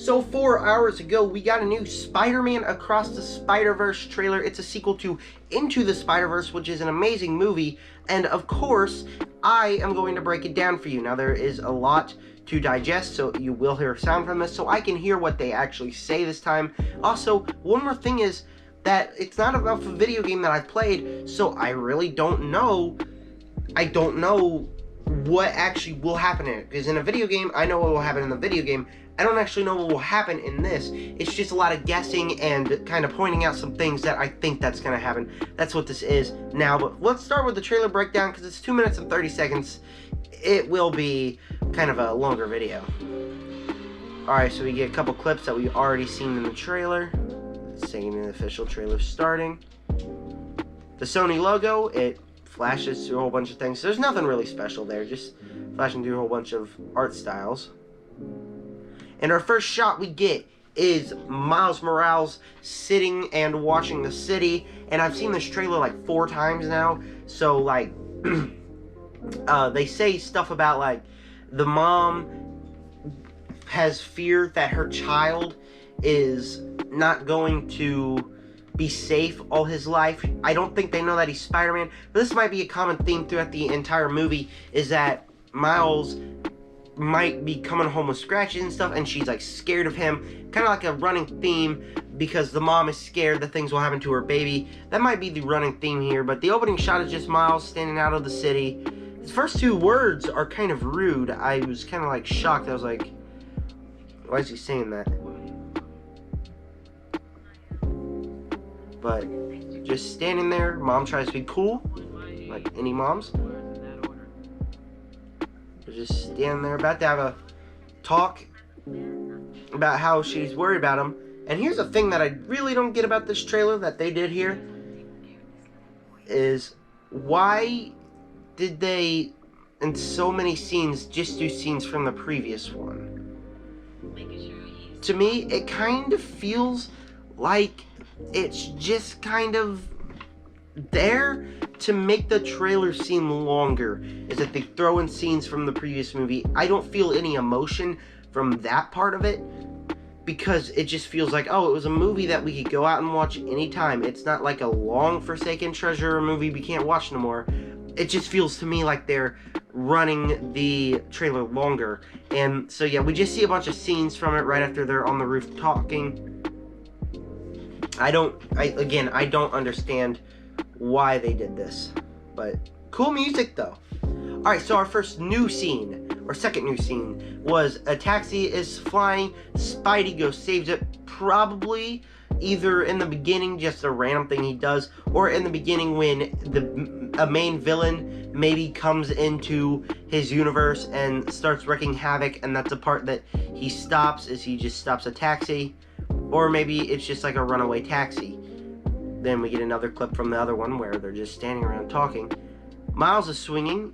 So 4 hours ago, we got a new Spider-Man Across the Spider-Verse trailer. It's a sequel to Into the Spider-Verse, which is an amazing movie. And of course, I am going to break it down for you. Now, there is a lot to digest, so you will hear sound from this, so I can hear what they actually say this time. Also, one more thing is that it's not about a video game that I've played, so I really don't know. I don't know what actually will happen in it, because in a video game, I know what will happen in the video game. I don't actually know what will happen in this. It's just a lot of guessing and kind of pointing out some things that I think that's going to happen. That's what this is now, but let's start with the trailer breakdown, because it's 2 minutes and 30 seconds. It will be kind of a longer video. Alright, so we get a couple clips that we've already seen in the trailer. Saying the official trailer starting. The Sony logo, it flashes through a whole bunch of things. There's nothing really special there, just flashing through a whole bunch of art styles. And our first shot we get is Miles Morales sitting and watching the city. And I've seen this trailer like 4 times now. So like, they say stuff about like, the mom has fear that her child is not going to be safe all his life. I don't think they know that he's Spider-Man, but this might be a common theme throughout the entire movie, is that Miles might be coming home with scratches and stuff, and she's like scared of him, kind of like a running theme, because the mom is scared that things will happen to her baby. That might be the running theme here, but the opening shot is just Miles standing out of the city. His first 2 words are kind of rude. I was kind of like shocked. I was like, why is he saying that? But just standing there, mom tries to be cool, like any moms. Just standing there, about to have a talk about how she's worried about him. And here's a thing that I really don't get about this trailer that they did here, is why did they, in so many scenes, just do scenes from the previous one? To me, it kind of feels like it's just kind of there to make the trailer seem longer, is that they throw in scenes from the previous movie. I don't feel any emotion from that part of it, because it just feels like, oh, it was a movie that we could go out and watch anytime. It's not like a long Forsaken Treasure, a movie we can't watch no more. It just feels to me like they're running the trailer longer. And so yeah, we just see a bunch of scenes from it right after they're on the roof talking. I don't understand why they did this, but cool music though. Alright, so our first new scene, or second new scene, was a taxi is flying, Spidey goes saves it, probably either in the beginning, just a random thing he does, or in the beginning when a main villain maybe comes into his universe and starts wreaking havoc, and that's the part that he stops, is he just stops a taxi, or maybe it's just like a runaway taxi. Then we get another clip from the other one where they're just standing around talking. Miles is swinging,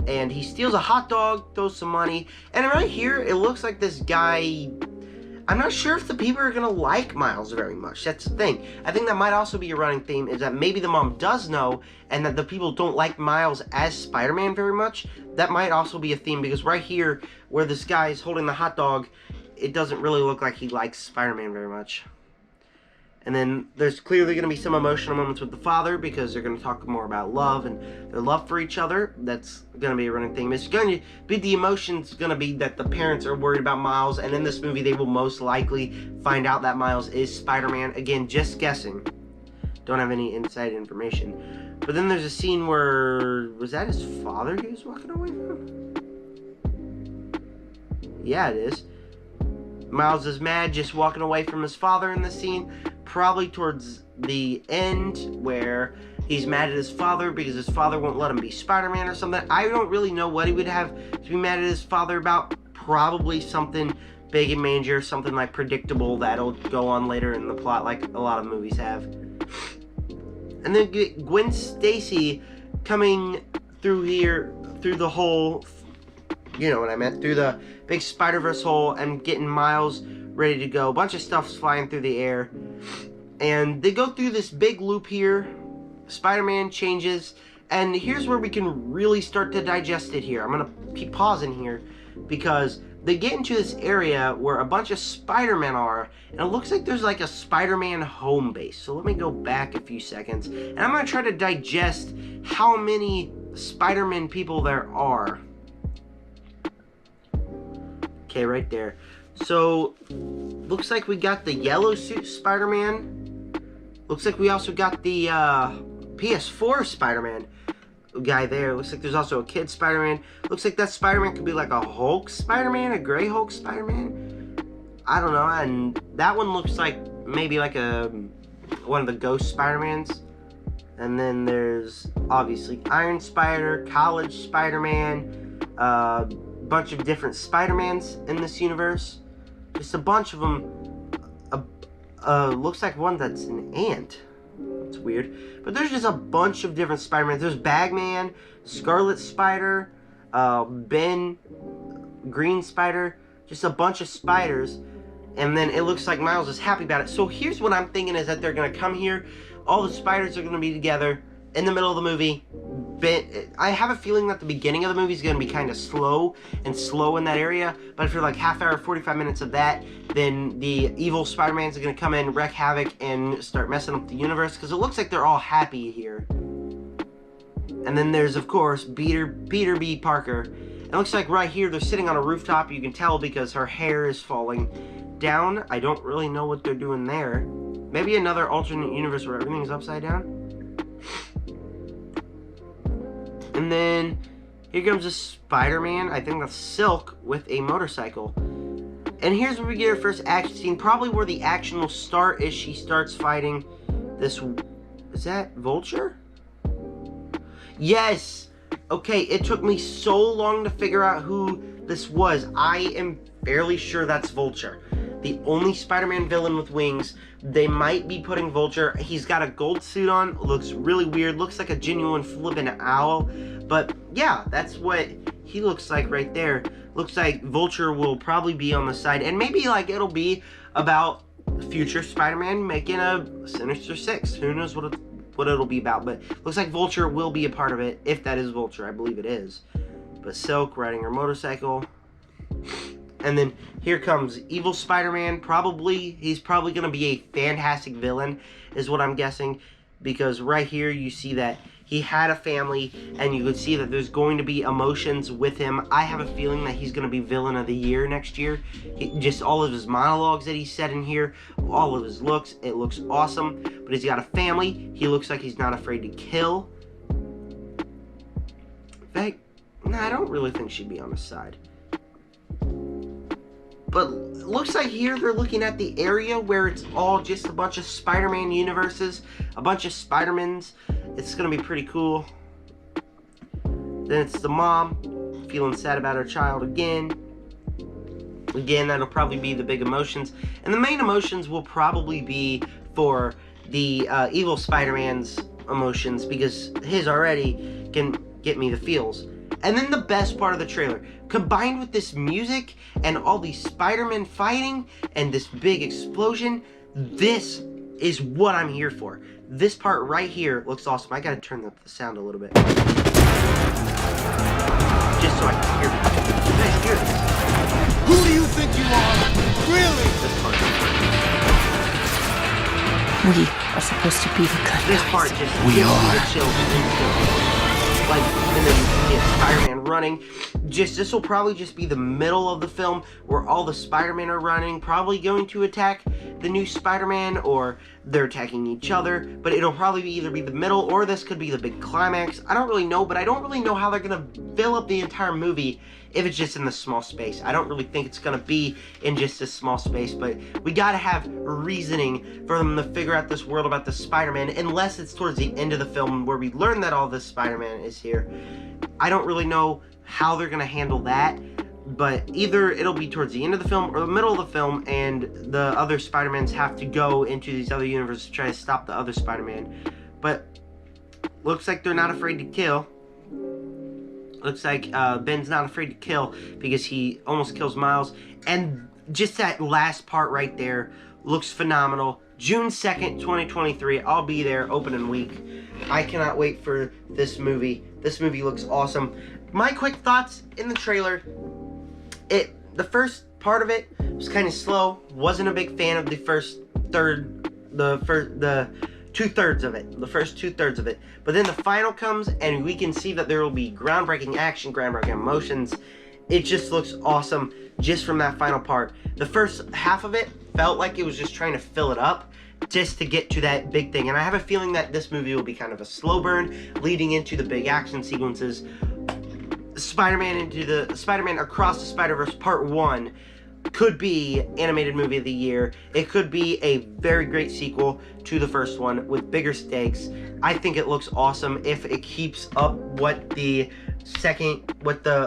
and he steals a hot dog, throws some money, and right here, it looks like this guy, I'm not sure if the people are gonna like Miles very much. That's the thing. I think that might also be a running theme, is that maybe the mom does know, and that the people don't like Miles as Spider-Man very much. That might also be a theme, because right here, where this guy is holding the hot dog, it doesn't really look like he likes Spider-Man very much. And then there's clearly going to be some emotional moments with the father, because they're going to talk more about love and their love for each other. That's going to be a running theme. It's going to be, the emotions going to be that the parents are worried about Miles, and in this movie they will most likely find out that Miles is Spider-Man. Again, just guessing. Don't have any inside information. But then there's a scene where, was that his father he was walking away from? Yeah, it is. Miles is mad, just walking away from his father in the scene. Probably towards the end, where he's mad at his father because his father won't let him be Spider-Man or something. I don't really know what he would have to be mad at his father about. Probably something big and major, something like predictable that'll go on later in the plot, like a lot of movies have. And then Gwen Stacy coming through here, through the hole, you know what I meant, through the big Spider-Verse hole, and getting Miles ready to go. A bunch of stuff's flying through the air, and they go through this big loop here. Spider-Man changes, and here's where we can really start to digest it here. I'm gonna keep pausing here, because they get into this area where a bunch of Spider-Men are, and it looks like there's like a Spider-Man home base. So let me go back a few seconds, and I'm gonna try to digest how many Spider-Man people there are. Okay, right there. So, looks like we got the yellow suit Spider-Man. Looks like we also got the PS4 Spider-Man guy there. Looks like there's also a kid Spider-Man. Looks like that Spider-Man could be like a Hulk Spider-Man, a gray Hulk Spider-Man. I don't know. And that one looks like maybe like one of the Ghost Spider-Mans. And then there's obviously Iron Spider, College Spider-Man, bunch of different Spider-Mans in this universe. Just a bunch of them. Looks like one that's an ant. It's weird. But there's just a bunch of different Spider-Mans. There's Bagman, Scarlet Spider, Ben, Green Spider. Just a bunch of spiders. And then it looks like Miles is happy about it. So here's what I'm thinking is that they're going to come here. All the spiders are going to be together in the middle of the movie. I have a feeling that the beginning of the movie is going to be kind of slow in that area, but for like half hour, 45 minutes of that, then the evil Spider-Mans are going to come in, wreak havoc, and start messing up the universe, because it looks like they're all happy here. And then there's, of course, Peter B. Parker. It looks like right here they're sitting on a rooftop. You can tell because her hair is falling down. I don't really know what they're doing there. Maybe another alternate universe where everything's upside down. And then here comes a Spider-Man, I think that's Silk, with a motorcycle. And here's where we get our first action scene, probably where the action will start as she starts fighting this... Is that Vulture? Yes! Okay, it took me so long to figure out who this was. I am fairly sure that's Vulture. The only Spider-Man villain with wings. They might be putting Vulture. He's got a gold suit on. Looks really weird. Looks like a genuine flippin' owl. But yeah, that's what he looks like right there. Looks like Vulture will probably be on the side. And maybe like it'll be about future Spider-Man making a Sinister Six. Who knows what it'll be about. But looks like Vulture will be a part of it. If that is Vulture, I believe it is. But Silk riding her motorcycle. And then here comes evil Spider-Man. He's probably going to be a fantastic villain, is what I'm guessing. Because right here you see that he had a family, and you could see that there's going to be emotions with him. I have a feeling that he's going to be villain of the year next year. Just all of his monologues that he said in here, all of his looks, it looks awesome. But he's got a family. He looks like he's not afraid to kill. In fact, nah, I don't really think she'd be on his side. But looks like here they're looking at the area where it's all just a bunch of Spider-Man universes, a bunch of Spider-Mans. It's going to be pretty cool. Then it's the mom feeling sad about her child again. Again, that'll probably be the big emotions. And the main emotions will probably be for the evil Spider-Man's emotions, because his already can get me the feels. And then the best part of the trailer, combined with this music and all these Spider-Men fighting and this big explosion, this is what I'm here for. This part right here looks awesome. I gotta turn up the sound a little bit. Just so I can hear this. You guys hear this? Who do you think you are? Really? This part. We are supposed to be the good This guys. part just We gives me are. the chills instantly. Like, and then you get Spider-Man running. This will probably just be the middle of the film where all the Spider-Man are running, probably going to attack the new Spider-Man, or they're attacking each other. But it'll probably either be the middle, or this could be the big climax. I don't really know, but I don't really know how they're gonna fill up the entire movie if it's just in this small space. I don't really think it's gonna be in just this small space, but we gotta have reasoning for them to figure out this world about the Spider-Man, unless it's towards the end of the film where we learn that all this Spider-Man is here. I don't really know how they're gonna handle that, but either it'll be towards the end of the film or the middle of the film, and the other Spider-Mans have to go into these other universes to try to stop the other Spider-Man. But looks like they're not afraid to kill. Looks like Ben's not afraid to kill because he almost kills Miles. And just that last part right there looks phenomenal. June 2nd, 2023. I'll be there opening week. I cannot wait for this movie. This movie looks awesome. My quick thoughts in the trailer. the first part of it was kind of slow. Wasn't a big fan of the first third, the 2/3 of it, the first 2/3 of it. But then the final comes, and we can see that there will be groundbreaking action, groundbreaking emotions. It just looks awesome just from that final part. The first half of it felt like it was just trying to fill it up just to get to that big thing. And I have a feeling that this movie will be kind of a slow burn leading into the big action sequences. Spider-Man Across the Spider-Verse Part 1 could be animated movie of the year. It could be a very great sequel to the first one with bigger stakes. I think it looks awesome if it keeps up what the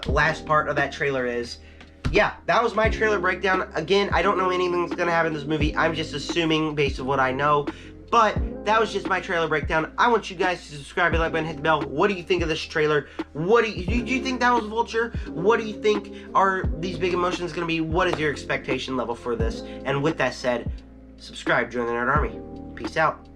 last part of that trailer is. Yeah, that was my trailer breakdown. Again, I don't know anything's gonna happen in this movie. I'm just assuming based on what I know. But that was just my trailer breakdown. I want you guys to subscribe, hit the like button, hit the bell. What do you think of this trailer? Do you think that was Vulture? What do you think are these big emotions gonna be? What is your expectation level for this? And with that said, subscribe, join the Nerd Army. Peace out.